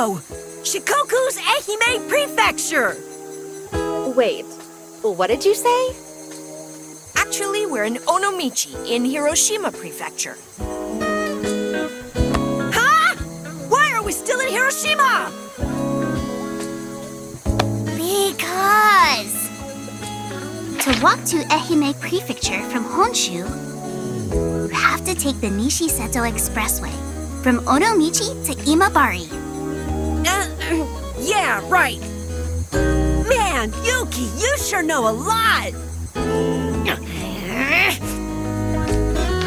Whoa! Shikoku's Ehime Prefecture! Wait, what did you say? Actually, we're in Onomichi, in Hiroshima Prefecture. Huh? Why are we still in Hiroshima? Because... To walk to Ehime Prefecture from Honshu, you have to take the Nishiseto Expressway from Onomichi to Imabari. Yeah, right. Man, Yuki, you sure know a lot!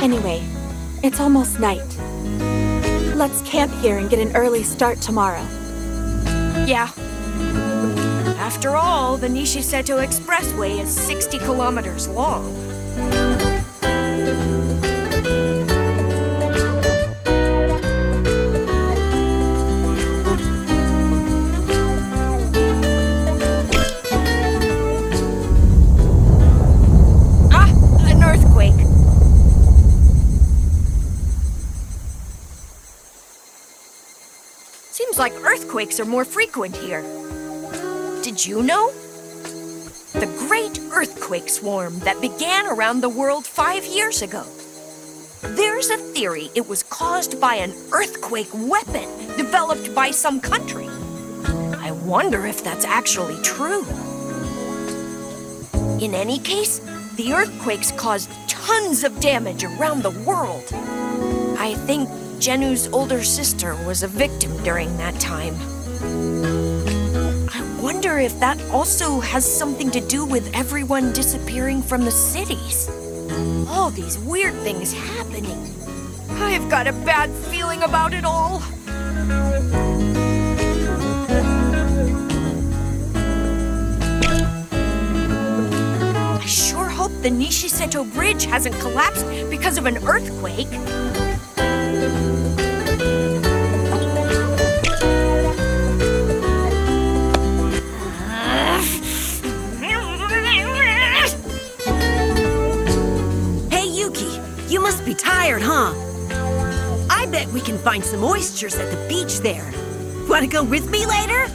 Anyway, it's almost night. Let's camp here and get an early start tomorrow. Yeah. After all, the Nishiseto Expressway is 60 kilometers long. An earthquake. Seems like earthquakes are more frequent here. Did you know? The Great Earthquake Swarm that began around the world 5 years ago. There's a theory it was caused by an earthquake weapon developed by some country. I wonder if that's actually true. In any case, the earthquakes caused tons of damage around the world. I think Jenu's older sister was a victim during that time. I wonder if that also has something to do with everyone disappearing from the cities. All these weird things happening. I've got a bad feeling about it all. I sure hope the Nishiseto Bridge hasn't collapsed because of an earthquake. Hey, Yuki, you must be tired, huh? I bet we can find some oysters at the beach there. Wanna go with me later?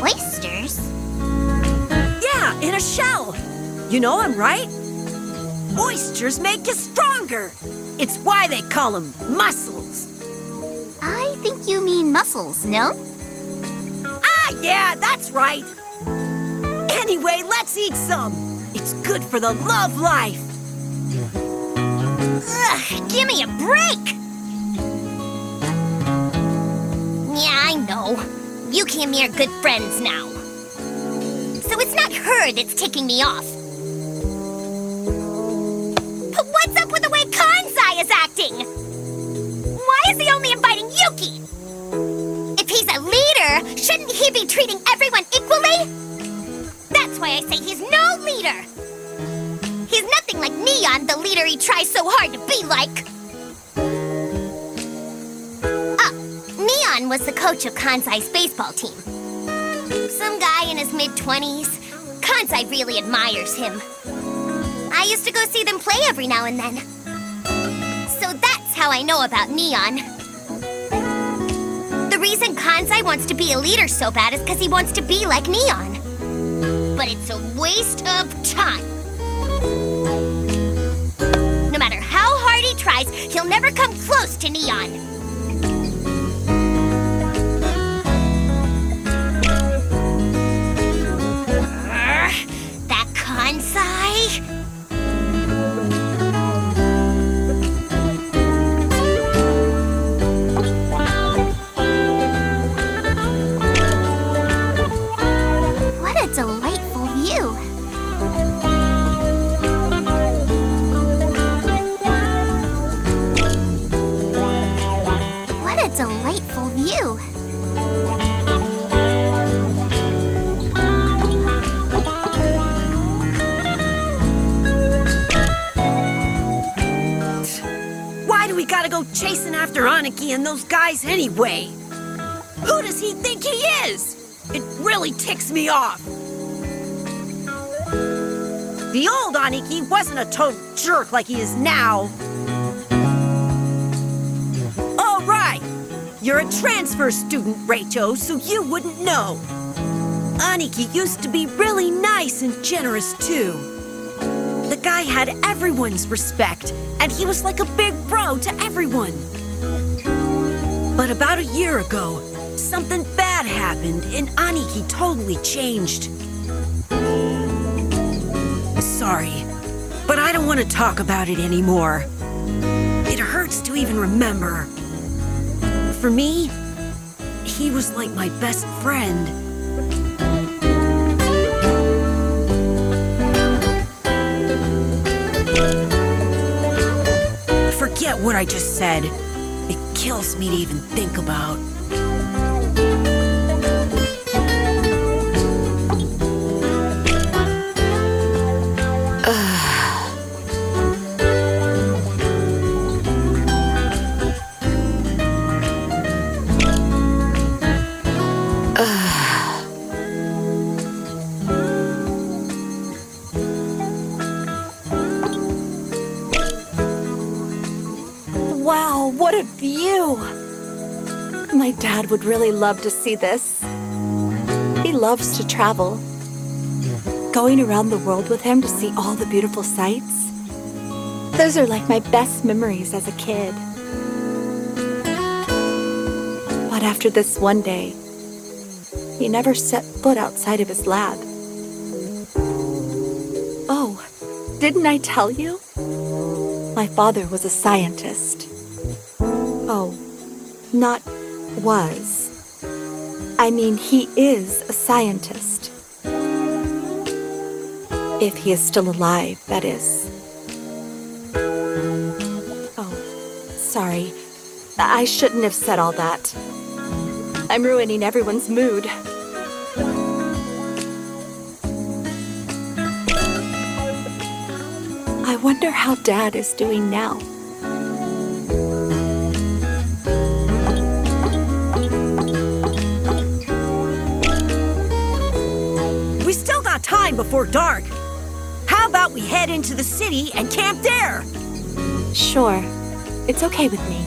Oysters? Yeah, in a shell. You know I'm right. Oysters make you stronger. It's why they call them mussels. I think you mean mussels, no? Ah, yeah, that's right. Anyway, let's eat some. It's good for the love life. Ugh, give me a break! Yeah, I know. Yuki and me are good friends now. So it's not her that's taking me off. But what's up with the way Kansai is acting? Why is he only inviting Yuki? If he's a leader, shouldn't he be treating everyone equally? That's why I say he's no leader. He's nothing like Neon, the leader he tries so hard to be like. Neon was the coach of Kansai's baseball team. Some guy in his mid-20s. Kansai really admires him. I used to go see them play every now and then. So that's how I know about Neon. The reason Kansai wants to be a leader so bad is because he wants to be like Neon. But it's a waste of time. No matter how hard he tries, he'll never come close to Neon. That Kansai? What a delightful view. What a delightful view. Why do we gotta go chasing after Aniki and those guys anyway? Who does he think he is? It really ticks me off. The old Aniki wasn't a total jerk like he is now. All right, You're a transfer student, Rachel, so you wouldn't know. Aniki used to be really nice and generous, too. The guy had everyone's respect, and he was like a big bro to everyone. But about a year ago, something bad happened, and Aniki totally changed. Sorry, but I don't want to talk about it anymore. It hurts to even remember. For me, he was like my best friend. Forget what I just said. It kills me to even think about. Wow, what a view! My dad would really love to see this. He loves to travel. Going around the world with him to see all the beautiful sights. Those are like my best memories as a kid. But after this one day, he never set foot outside of his lab. Oh, didn't I tell you? My father was a scientist. Oh, not was. I mean, he is a scientist. If he is still alive, that is. Oh, sorry. I shouldn't have said all that. I'm ruining everyone's mood. I wonder how Dad is doing now. We still got time before dark. How about we head into the city and camp there? Sure. It's okay with me.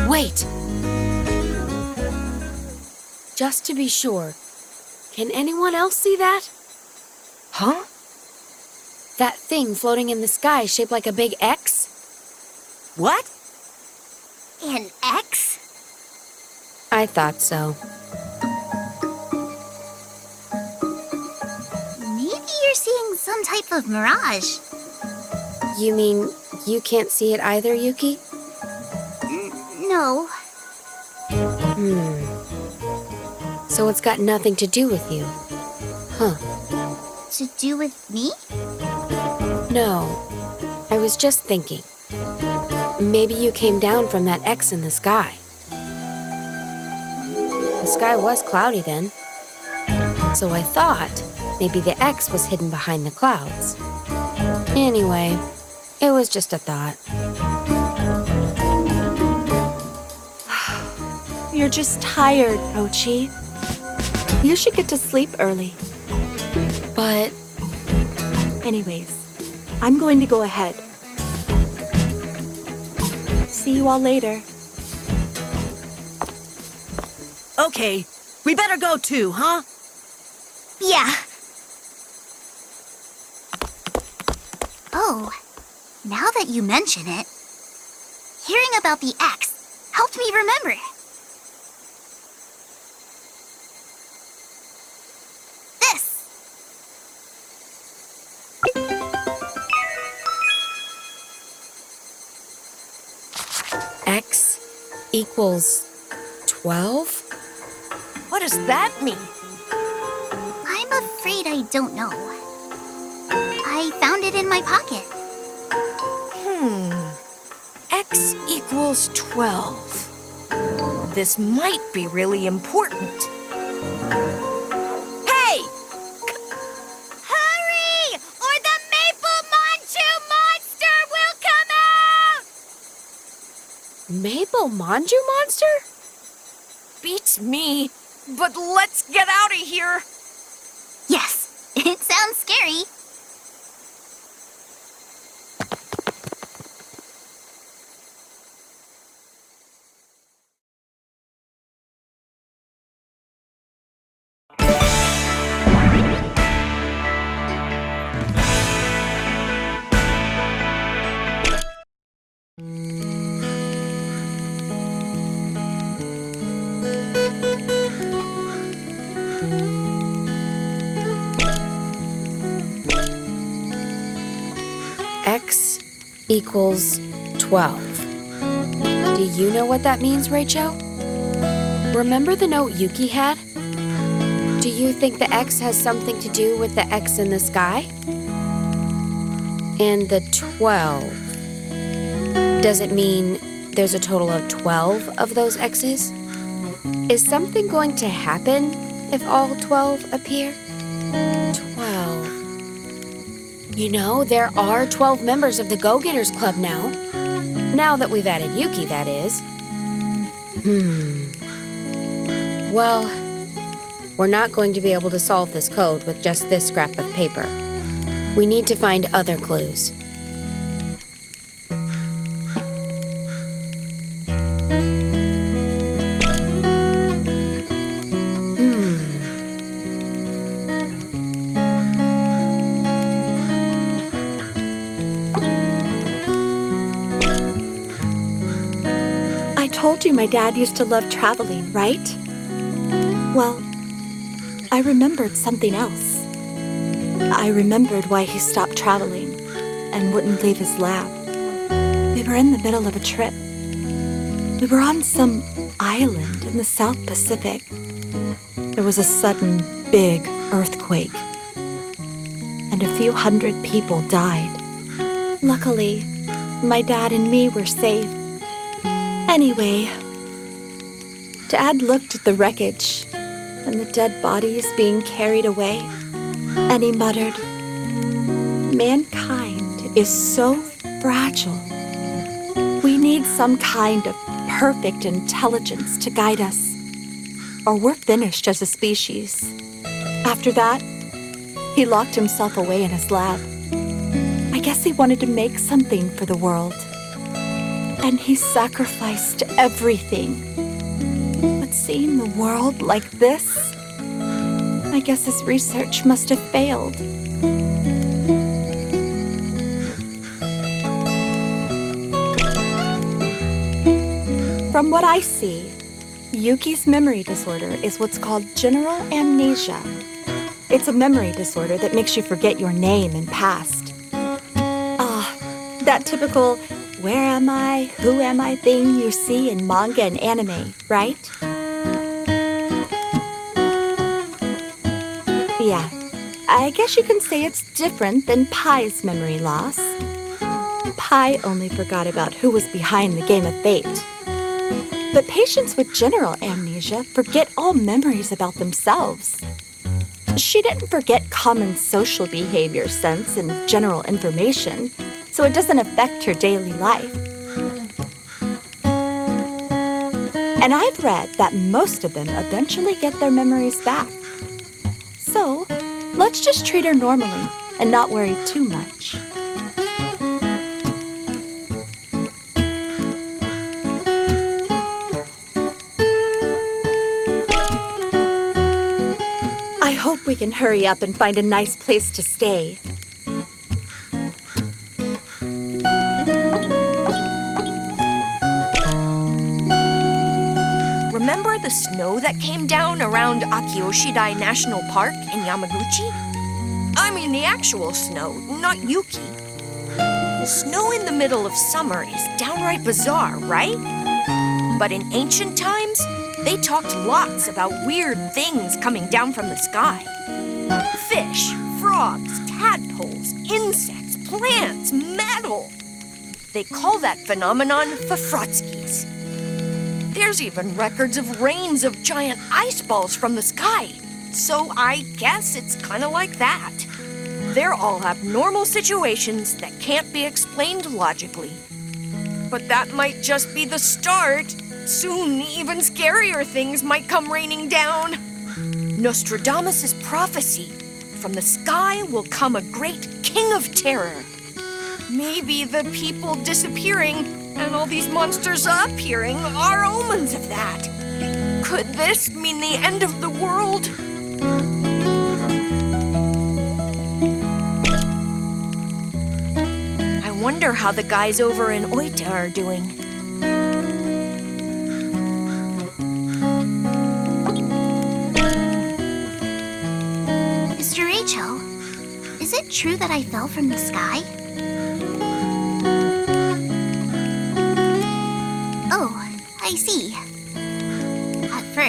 Wait. Just to be sure, can anyone else see that? Huh? That thing floating in the sky shaped like a big X? What? An X? I thought so. Maybe you're seeing some type of mirage. You mean you can't see it either, Yuki? No. So it's got nothing to do with you. Huh. To do with me? No. I was just thinking. Maybe you came down from that X in the sky. The sky was cloudy then. So I thought maybe the X was hidden behind the clouds. Anyway, it was just a thought. You're just tired, Pochi. You should get to sleep early. But Anyways, I'm going to go ahead. See you all later. Okay, we better go too, huh? Yeah. Oh, now that you mention it, hearing about the X helped me remember. This. X equals 12? What does that mean? I'm afraid I don't know. I found it in my pocket. X equals 12. This might be really important. Hey! Hurry! Or the Maple Manchu monster will come out! Maple Manju monster? Beats me, but let's get out of here. Yes, it sounds scary. equals 12. Do you know what that means, Rachel? Remember the note Yuki had? Do you think the X has something to do with the X in the sky? And the 12. Does it mean there's a total of 12 of those X's? Is something going to happen if all 12 appear? 12. You know, there are 12 members of the Go-Getters Club now. Now that we've added Yuki, that is. Well, we're not going to be able to solve this code with just this scrap of paper. We need to find other clues. I told you my dad used to love traveling, right? Well, I remembered something else. I remembered why he stopped traveling and wouldn't leave his lab. We were in the middle of a trip. We were on some island in the South Pacific. There was a sudden, big earthquake, and a few hundred people died. Luckily, my dad and me were safe. Anyway, Dad looked at the wreckage and the dead bodies being carried away, and he muttered, "Mankind is so fragile. We need some kind of perfect intelligence to guide us, or we're finished as a species." After that, he locked himself away in his lab. I guess he wanted to make something for the world. And he sacrificed everything. But seeing the world like this, I guess his research must have failed. From what I see, Yuki's memory disorder is what's called general amnesia. It's a memory disorder that makes you forget your name and past. That typical "where am I, who am I" thing you see in manga and anime, right? Yeah, I guess you can say it's different than Pai's memory loss. Pai only forgot about who was behind the game of fate. But patients with general amnesia forget all memories about themselves. She didn't forget common social behavior sense and general information, so it doesn't affect her daily life. And I've read that most of them eventually get their memories back. So, let's just treat her normally and not worry too much. I hope we can hurry up and find a nice place to stay. Remember the snow that came down around Akioshidai National Park in Yamaguchi? I mean the actual snow, not Yuki. Snow in the middle of summer is downright bizarre, right? But in ancient times, they talked lots about weird things coming down from the sky. Fish, frogs, tadpoles, insects, plants, metal. They call that phenomenon Fafrotskis. There's even records of rains of giant ice balls from the sky. So I guess it's kind of like that. They're all abnormal situations that can't be explained logically. But that might just be the start. Soon, even scarier things might come raining down. Nostradamus' prophecy. From the sky will come a great king of terror. Maybe the people disappearing and all these monsters appearing are omens of that. Could this mean the end of the world? I wonder how the guys over in Oita are doing. Mr. Rachel, is it true that I fell from the sky?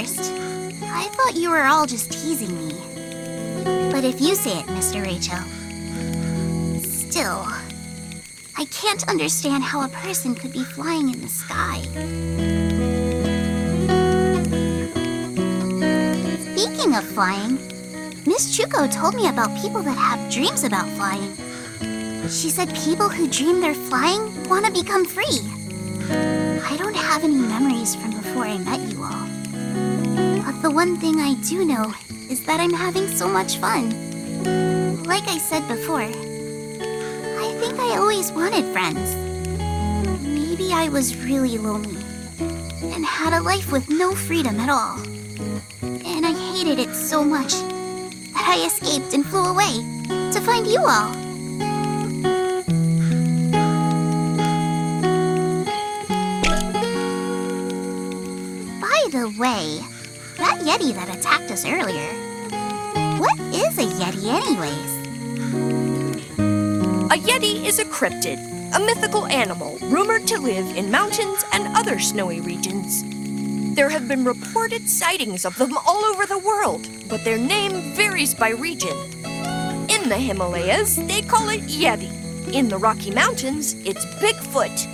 first. I thought you were all just teasing me. But if you say it, Mr. Rachel. Still, I can't understand how a person could be flying in the sky. Speaking of flying, Miss Chuko told me about people that have dreams about flying. She said people who dream they're flying want to become free. I don't have any memories from before I met you all. But the one thing I do know is that I'm having so much fun. Like I said before, I think I always wanted friends. Maybe I was really lonely and had a life with no freedom at all. And I hated it so much that I escaped and flew away to find you all. By the way, that Yeti that attacked us earlier, what is a Yeti anyways? A Yeti is a cryptid, a mythical animal rumored to live in mountains and other snowy regions. There have been reported sightings of them all over the world, but their name varies by region. In the Himalayas, they call it Yeti. In the Rocky Mountains, it's Bigfoot.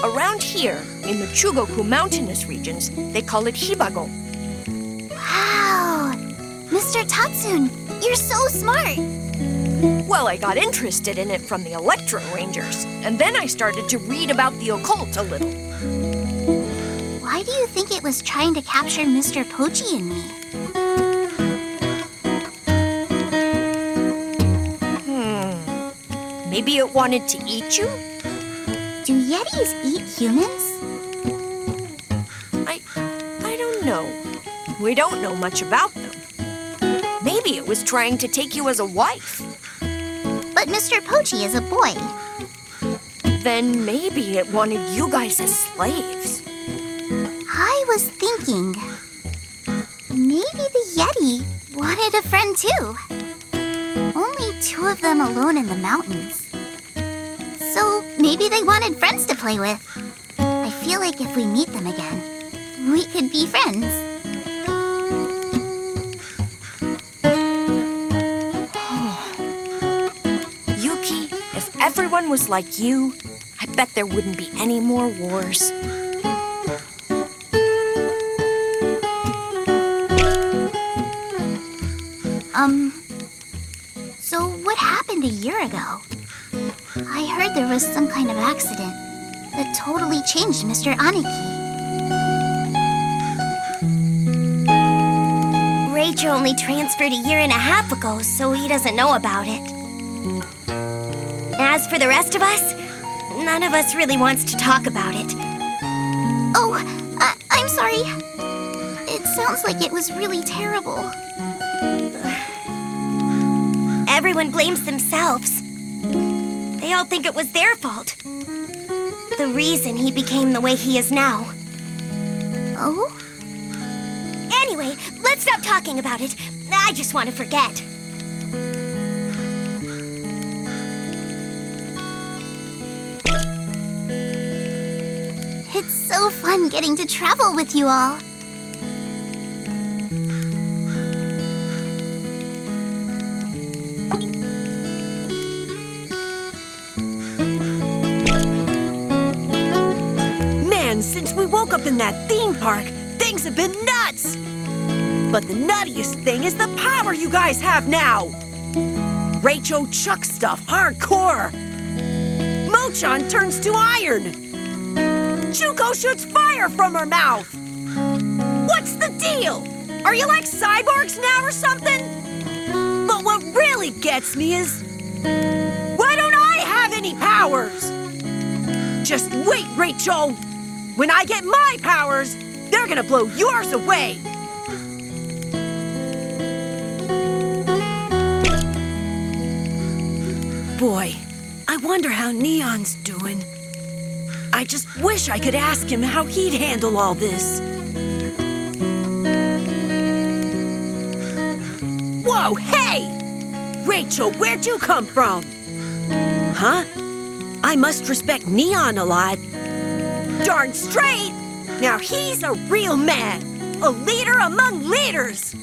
Around here, in the Shikoku mountainous regions, they call it Hibago. Wow! Mr. Tatsun, you're so smart! Well, I got interested in it from the Electro Rangers, and then I started to read about the occult a little. Why do you think it was trying to capture Mr. Pochi and me? Maybe it wanted to eat you? Do Yetis eat humans? I don't know. We don't know much about them. Maybe it was trying to take you as a wife. But Mr. Pochi is a boy. Then maybe it wanted you guys as slaves. I was thinking, maybe the Yeti wanted a friend too. Only 2 of them alone in the mountains. So maybe they wanted friends to play with. I feel like if we meet them again, we could be friends. Yuki, if everyone was like you, I bet there wouldn't be any more wars. So what happened a year ago? I heard there was some kind of accident that totally changed Mr. Aniki. Rachel only transferred a year and a half ago, so he doesn't know about it. As for the rest of us, none of us really wants to talk about it. Oh, I'm sorry. It sounds like it was really terrible. Everyone blames themselves. They all think it was their fault. The reason he became the way he is now. Oh? Anyway, let's stop talking about it. I just want to forget. It's so fun getting to travel with you all. Since we woke up in that theme park, things have been nuts! But the nuttiest thing is the power you guys have now! Rachel chucks stuff hardcore! Mochan turns to iron! Chuko shoots fire from her mouth! What's the deal? Are you like cyborgs now or something? But what really gets me is... why don't I have any powers? Just wait, Rachel! When I get my powers, they're gonna blow yours away! Boy, I wonder how Neon's doing. I just wish I could ask him how he'd handle all this. Whoa, hey! Rachel, where'd you come from? Huh? I must respect Neon a lot. Darn straight! Now he's a real man! a leader among leaders.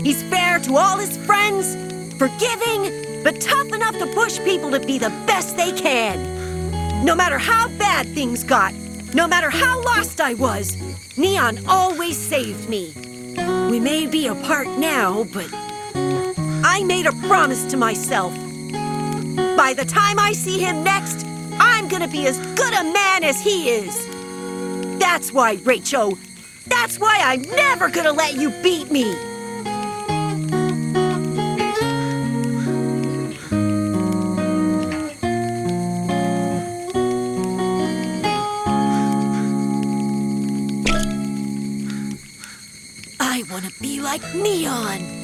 He's fair to all his friends, forgiving, but tough enough to push people to be the best they can. No matter how bad things got, no matter how lost I was, Neon always saved me. We may be apart now, but I made a promise to myself. By the time I see him next, I'm gonna be as good a man as he is. That's why, Rachel. That's why I'm never gonna let you beat me. I wanna be like Neon.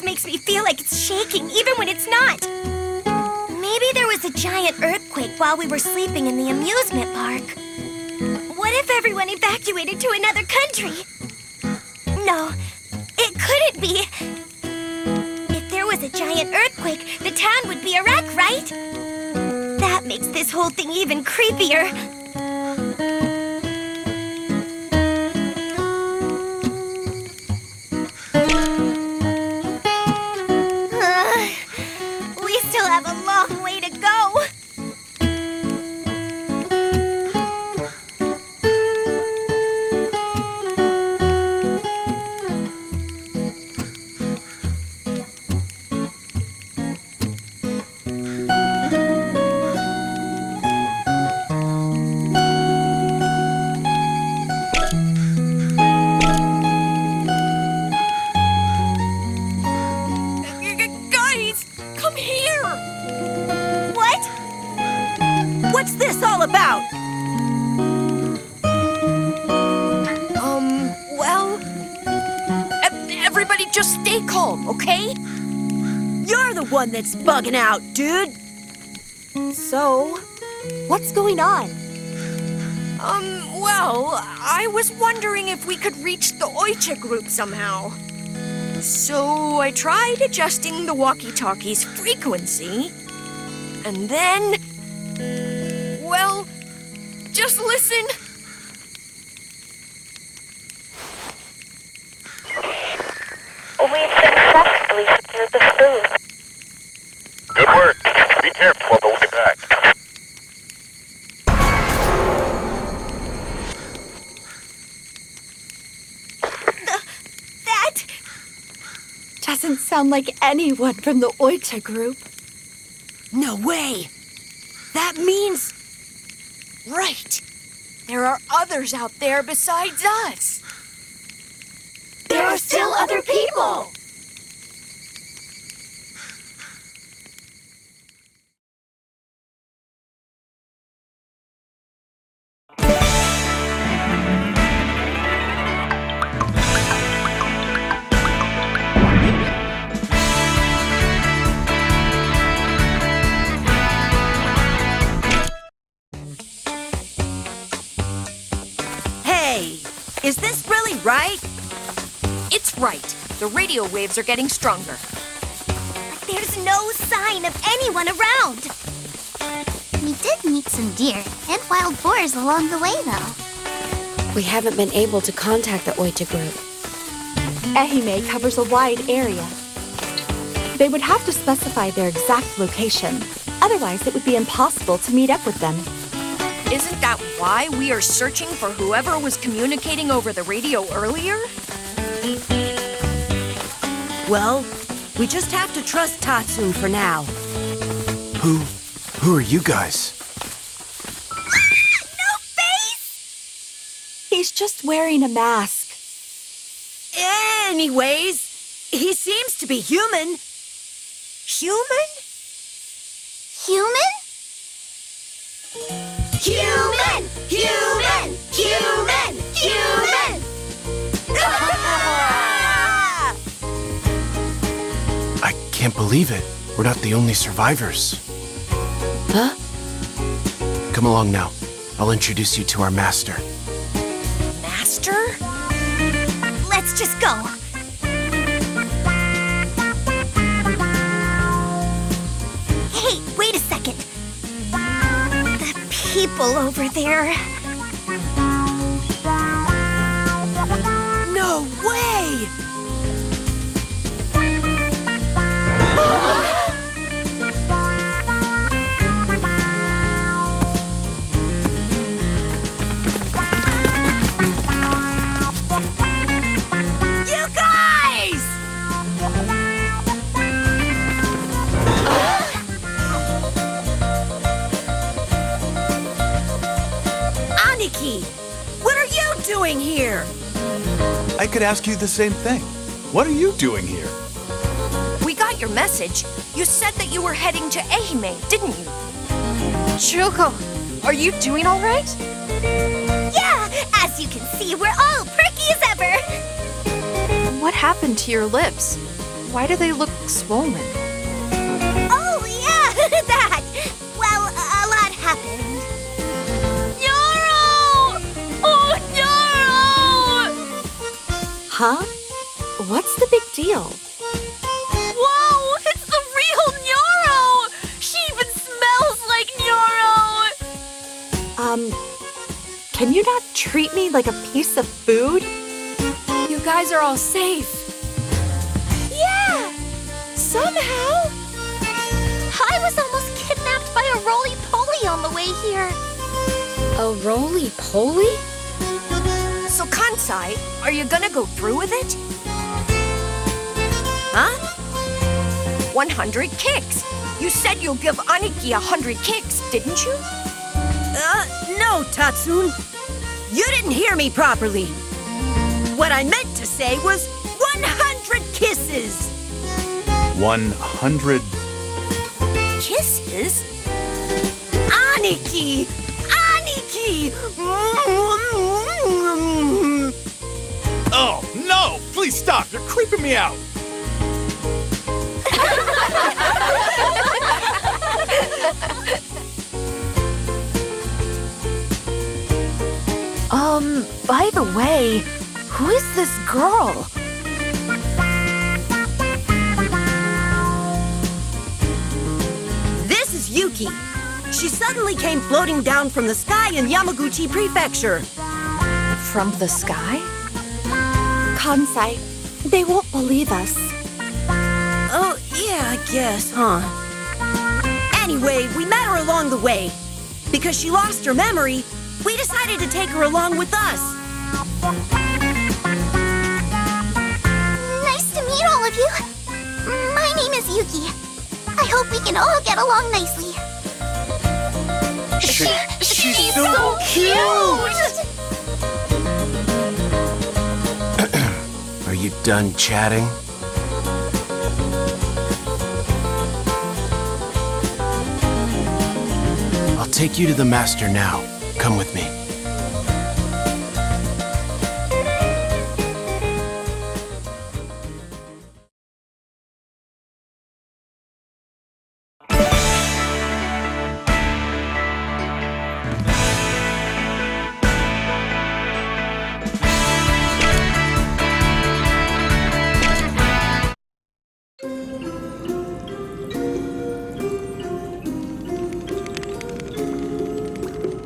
Makes me feel like it's shaking, even when it's not. Maybe there was a giant earthquake while we were sleeping in the amusement park. What if everyone evacuated to another country? No, it couldn't be. If there was a giant earthquake, the town would be a wreck, right? That makes this whole thing even creepier. Have a long way to go. What's this all about? Well, everybody just stay calm, okay? You're the one that's bugging out, dude. So, what's going on? Well, I was wondering if we could reach the Oicha group somehow. So I tried adjusting the walkie-talkie's frequency, and then... well, just listen. We've successfully secured the spook. Good work. Be careful on the way back. That Doesn't sound like anyone from the Oicha group. No way. That means... Right. There are others out there besides us. there are still other people. Hey, is this really right? It's right. The radio waves are getting stronger. But there's no sign of anyone around. We did meet some deer and wild boars along the way, though. We haven't been able to contact the Oicha group. Ehime covers a wide area. They would have to specify their exact location. Otherwise, it would be impossible to meet up with them. Isn't that why we are searching for whoever was communicating over the radio earlier? Well, we just have to trust Tatsu for now. Who are you guys? No face! He He's just wearing a mask. Anyways, he seems to be human. Human? Human? Human! Human! Human! Human! I can't believe it. We're not the only survivors. Huh? Come along now. I'll introduce you to our master. Master? Let's just go. Hey, wait a second. The people over there. No way! You guys! Aniki, what are you doing here? I could ask you the same thing. What are you doing here? We got your message. You said that you were heading to Ehime, didn't you? Shikoku, are you doing all right? Yeah, as you can see, we're all perky as ever. What happened to your lips? Why do they look swollen? Oh, yeah, that. Well, a lot happened. Nyoro! Oh, Nyoro! Huh? What's the big deal? Whoa, it's the real Nyoro! She even smells like Nyoro! Can you not treat me like a piece of food? You guys are all safe. Yeah! Somehow! I was almost kidnapped by a roly-poly on the way here. A roly-poly? So, Kansai, are you gonna go through with it? Huh? 100 kicks. You said you'll give Aniki 100 kicks, didn't you? No, Tatsun. You didn't hear me properly. What I meant to say was 100 kisses. 100. Kisses? Aniki! Aniki! Oh, no! Please stop! You're creeping me out! By the way, who is this girl? This is Yuki. She suddenly came floating down from the sky in Yamaguchi Prefecture. From the sky? Kansai, they won't believe us. Oh, yeah, I guess, huh? Anyway, we met her along the way. Because she lost her memory, we decided to take her along with us. Nice to meet all of you. My name is Yuki. I hope we can all get along nicely. She's so cute! Are you done chatting? I'll take you to the master now. Come with me.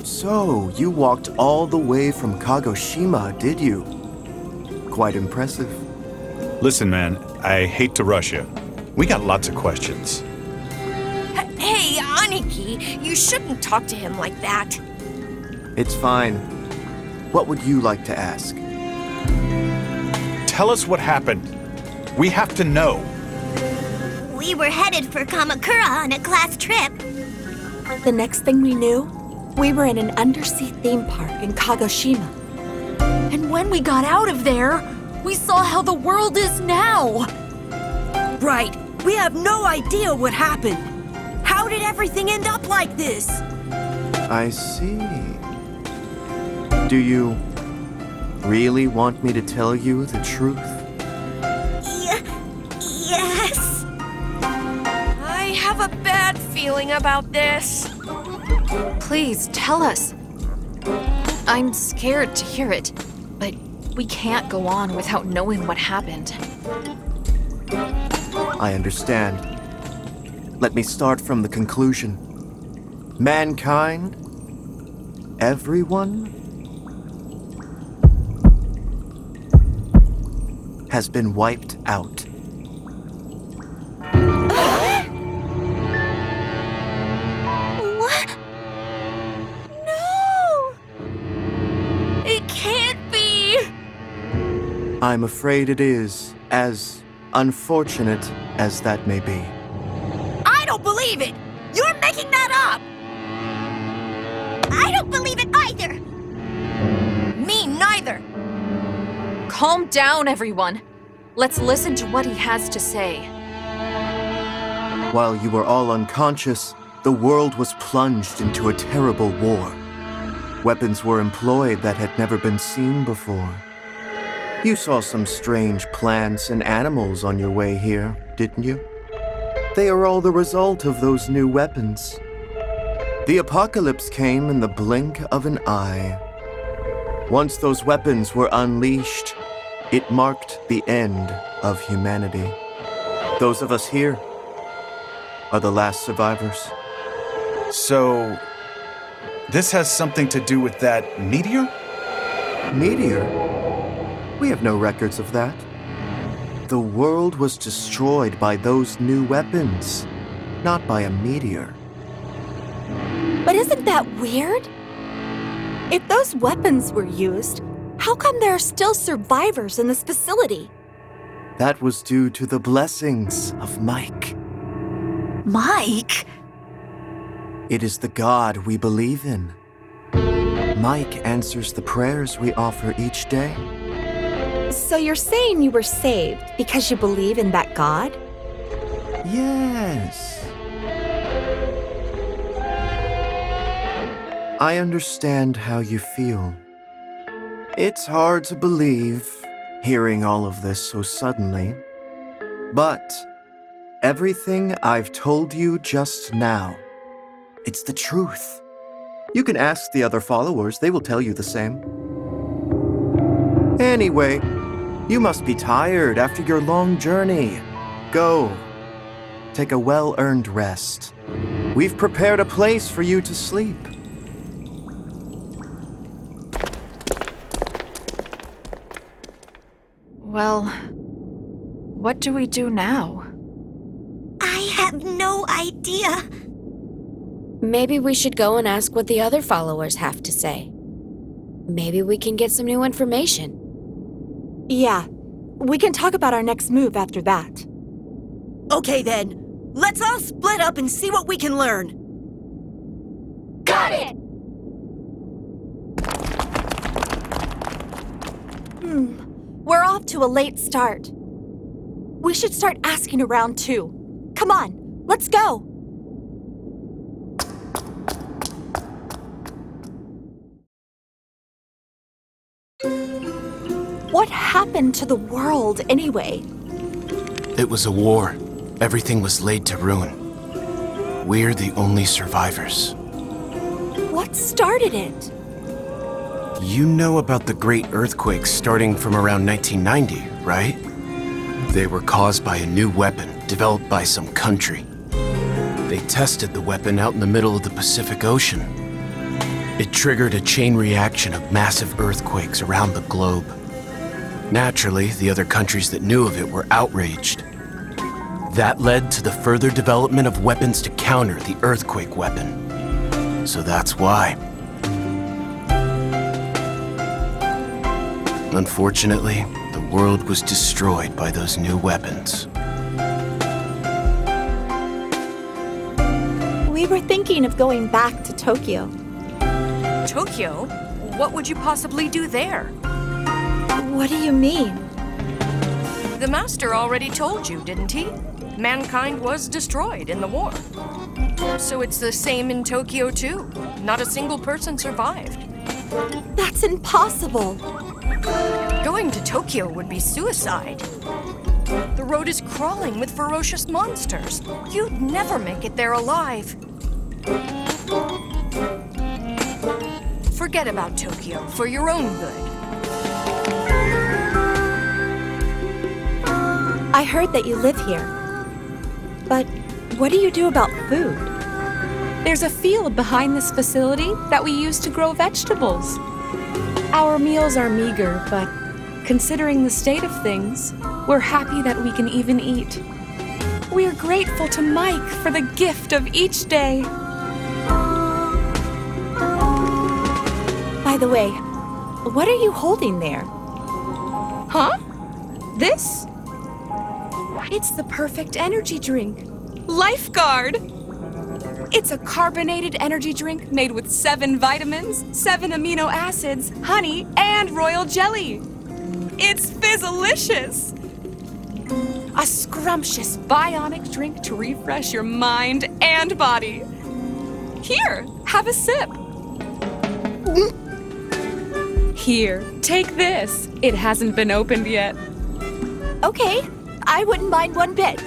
So, you walked all the way from Kagoshima, did you? Quite impressive. Listen, man, I hate to rush you. We got lots of questions. Hey, Aniki, you shouldn't talk to him like that. It's fine. What would you like to ask? Tell us what happened. We have to know. We were headed for Kamakura on a class trip. The next thing we knew, we were in an undersea theme park in Kagoshima. And when we got out of there, we saw how the world is now. Right. We have no idea what happened. How did everything end up like this? I see. Do you really want me to tell you the truth? Yes. I have a bad feeling about this. Please, tell us. I'm scared to hear it, but we can't go on without knowing what happened. I understand. Let me start from the conclusion. Mankind, everyone, has been wiped out. What? No! It can't be! I'm afraid it is, as unfortunate as that may be. I don't believe it! You're making that up! I don't believe it either! Me neither. Calm down, everyone. Let's listen to what he has to say. While you were all unconscious, the world was plunged into a terrible war. Weapons were employed that had never been seen before. You saw some strange plants and animals on your way here, didn't you? They are all the result of those new weapons. The apocalypse came in the blink of an eye. Once those weapons were unleashed, it marked the end of humanity. Those of us here are the last survivors. So, this has something to do with that meteor? Meteor? We have no records of that. The world was destroyed by those new weapons, not by a meteor. But isn't that weird? If those weapons were used, how come there are still survivors in this facility? That was due to the blessings of Mike. Mike? It is the God we believe in. Mike answers the prayers we offer each day. So you're saying you were saved because you believe in that God? Yes. I understand how you feel. It's hard to believe, hearing all of this so suddenly. But everything I've told you just now, it's the truth. You can ask the other followers, they will tell you the same. Anyway, you must be tired after your long journey. Go. Take a well-earned rest. We've prepared a place for you to sleep. Well, what do we do now? I have no idea. Maybe we should go and ask what the other followers have to say. Maybe we can get some new information. Yeah, we can talk about our next move after that. Okay then, let's all split up and see what we can learn. Got it! We're off to a late start. We should start asking around too. Come on, let's go! What happened to the world anyway? It was a war. Everything was laid to ruin. We're the only survivors. What started it? You know about the great earthquakes starting from around 1990, right? They were caused by a new weapon developed by some country. They tested the weapon out in the middle of the Pacific Ocean. It triggered a chain reaction of massive earthquakes around the globe. Naturally, the other countries that knew of it were outraged. That led to the further development of weapons to counter the earthquake weapon. So that's why. Unfortunately, the world was destroyed by those new weapons. We were thinking of going back to Tokyo. Tokyo? What would you possibly do there? What do you mean? The Master already told you, didn't he? Mankind was destroyed in the war. So it's the same in Tokyo, too. Not a single person survived. That's impossible. Going to Tokyo would be suicide. The road is crawling with ferocious monsters. You'd never make it there alive. Forget about Tokyo for your own good. I heard that you live here. But what do you do about food? There's a field behind this facility that we use to grow vegetables. Our meals are meager, but considering the state of things, we're happy that we can even eat. We're grateful to Mike for the gift of each day. By the way, what are you holding there? Huh? This? It's the perfect energy drink. Lifeguard! It's a carbonated energy drink made with 7 vitamins, 7 amino acids, honey, and royal jelly. It's fizzalicious! A scrumptious bionic drink to refresh your mind and body. Here, have a sip. Here, take this. It hasn't been opened yet. Okay, I wouldn't mind one bit.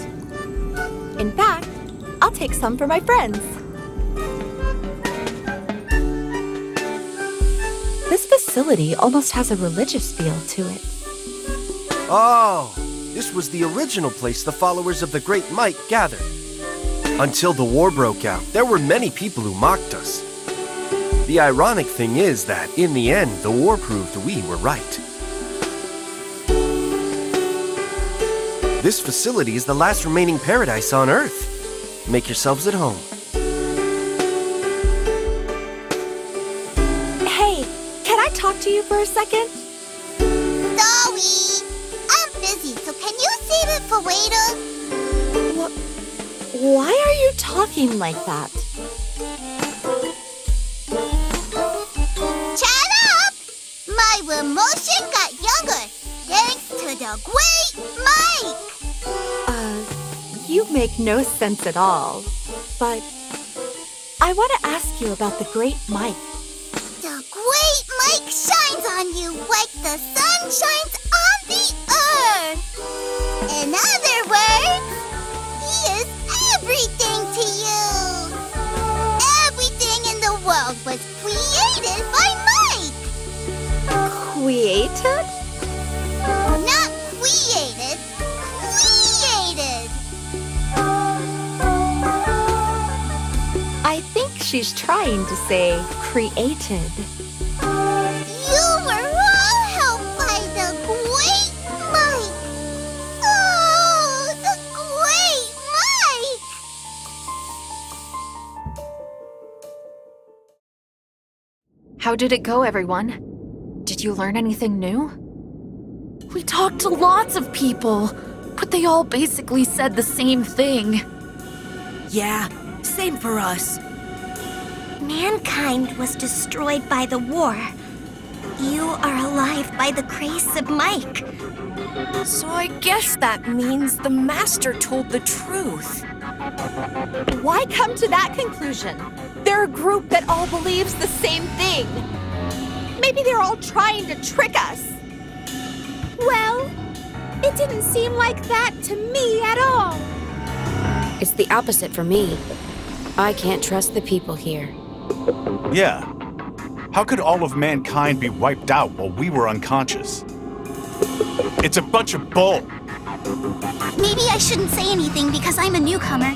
In fact, I'll take some for my friends. This facility almost has a religious feel to it. Oh, this was the original place the followers of the Great Mike gathered. Until the war broke out, there were many people who mocked us. The ironic thing is that, in the end, the war proved we were right. This facility is the last remaining paradise on Earth. Make yourselves at home. Hey, can I talk to you for a second? Sorry, I'm busy, so can you save it for later? Why are you talking like that? Shut up! My emotion got younger, thanks to the Great Mike! You make no sense at all. But I want to ask you about the Great Mike. The Great Mike shines on you like the sun shines on the earth. In other words, he is everything to you. Everything in the world was created by Mike. Created? Not created, created. I think she's trying to say created. You were all helped by the Great Mike. Oh, the Great Mike! How did it go, everyone? Did you learn anything new? We talked to lots of people, but they all basically said the same thing. Yeah, same for us. Mankind was destroyed by the war. You are alive by the grace of Mike. So I guess that means the Master told the truth. Why come to that conclusion? They're a group that all believes the same thing. Maybe they're all trying to trick us. Well, it didn't seem like that to me at all. It's the opposite for me. I can't trust the people here. Yeah. How could all of mankind be wiped out while we were unconscious? It's a bunch of bull. Maybe I shouldn't say anything because I'm a newcomer.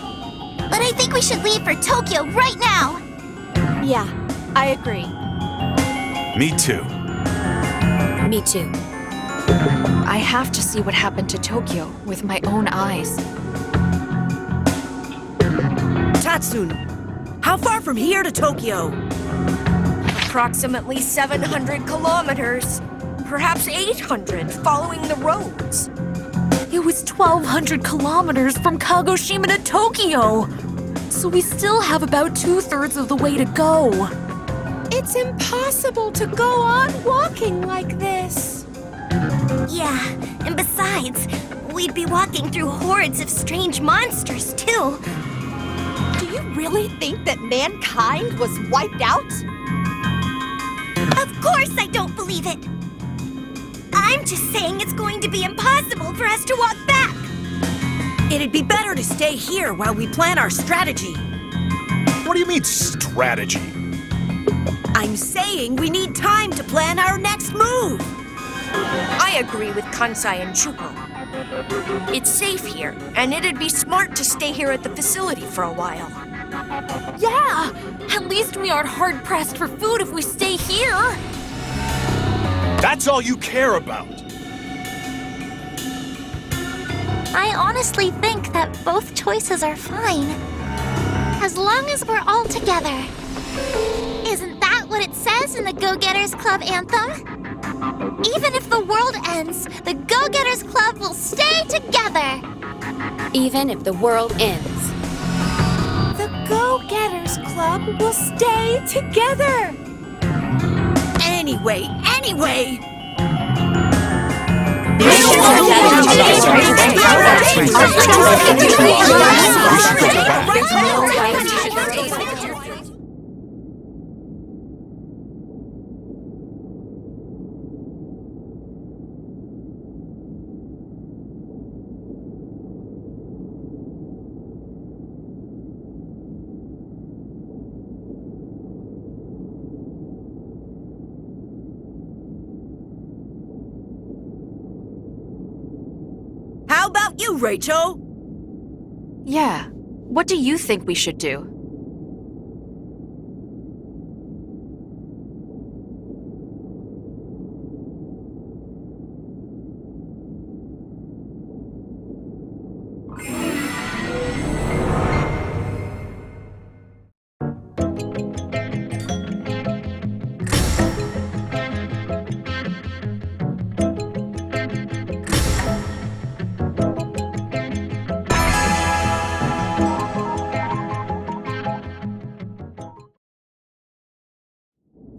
But I think we should leave for Tokyo right now. Yeah, I agree. Me too. Me too. I have to see what happened to Tokyo with my own eyes. Tatsun, how far from here to Tokyo? Approximately 700 kilometers. Perhaps 800, following the roads. It was 1,200 kilometers from Kagoshima to Tokyo. So we still have about 2/3 of the way to go. It's impossible to go on walking like this. Yeah, and besides, we'd be walking through hordes of strange monsters, too. Do you really think that mankind was wiped out? Of course I don't believe it! I'm just saying it's going to be impossible for us to walk back! It'd be better to stay here while we plan our strategy. What do you mean, strategy? I'm saying we need time to plan our next move. I agree with Kansai and Shuko. It's safe here, and it'd be smart to stay here at the facility for a while. Yeah! At least we aren't hard-pressed for food if we stay here! That's all you care about! I honestly think that both choices are fine. As long as we're all together. Isn't that what it says in the Go-Getters Club anthem? Even if the world ends, the Go-Getters Club will stay together! Even if the world ends. The Go-Getters Club will stay together! Anyway! How about you, Rachel? Yeah. What do you think we should do?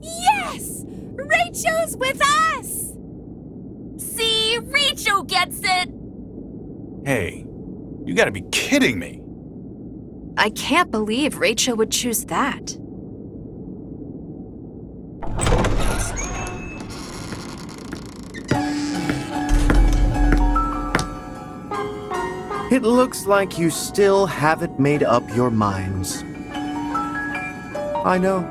Yes! Rachel's with us! See? Rachel gets it! Hey, you gotta be kidding me. I can't believe Rachel would choose that. It looks like you still haven't made up your minds. I know.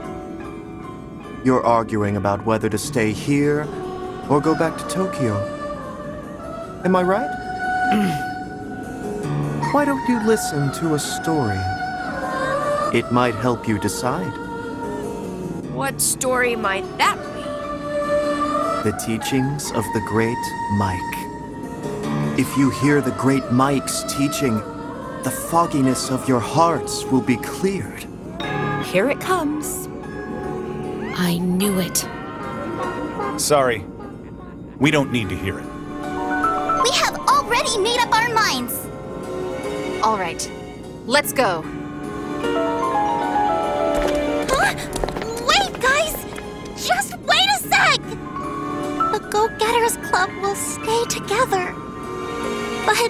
You're arguing about whether to stay here or go back to Tokyo. Am I right? Why don't you listen to a story? It might help you decide. What story might that be? The teachings of the Great Mike. If you hear the Great Mike's teaching, the fogginess of your hearts will be cleared. Here it comes. I knew it. Sorry. We don't need to hear it. We have already made up our minds. All right, let's go. Huh? Wait, guys! Just wait a sec! The Go-Getters Club will stay together. But